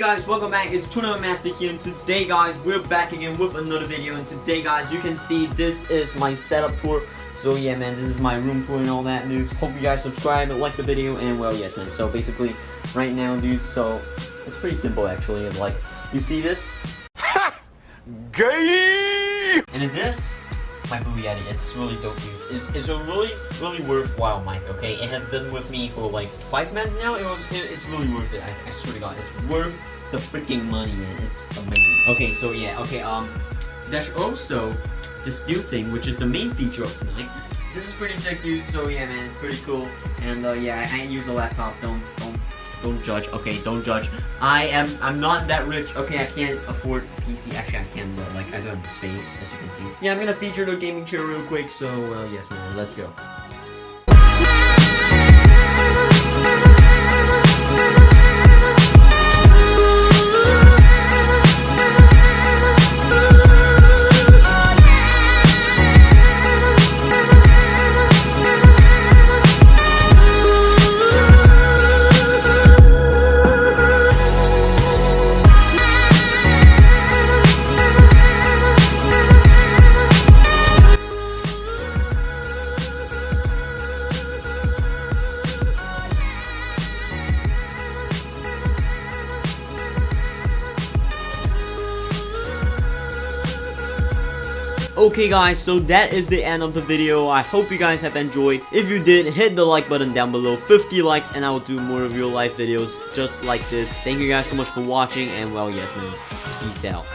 guys, welcome back. It's Tournament Master here, and today guys, we're back again with another video. And today guys, you can see this is my setup tour. So yeah man, this is my room tour and all that dudes. Hope you guys subscribe and like the video, and well yes man. So basically right now dudes, so it's pretty simple actually. It's like, you see this? Ha! Gay! And in this, my Blue Yeti. It's really dope dudes. It's a really worthwhile mic, okay? It has been with me for like 5 months now. It's really worth it. I swear to god, it's worth the freaking money, man. It's amazing. Okay, so yeah, okay, there's also this new thing, which is the main feature of tonight. This is pretty sick dude, so yeah man, pretty cool. And yeah, I use a laptop. Don't judge, okay, don't judge. I'm not that rich, okay, I can't afford PC. Actually I can, but like I don't have the space, as you can see. Yeah, I'm gonna feature the gaming chair real quick, so yes man, let's go. Okay guys, so that is the end of the video. I hope you guys have enjoyed. If you did, hit the like button down below. 50 likes and I will do more real life videos just like this. Thank you guys so much for watching, and well yes man, peace out.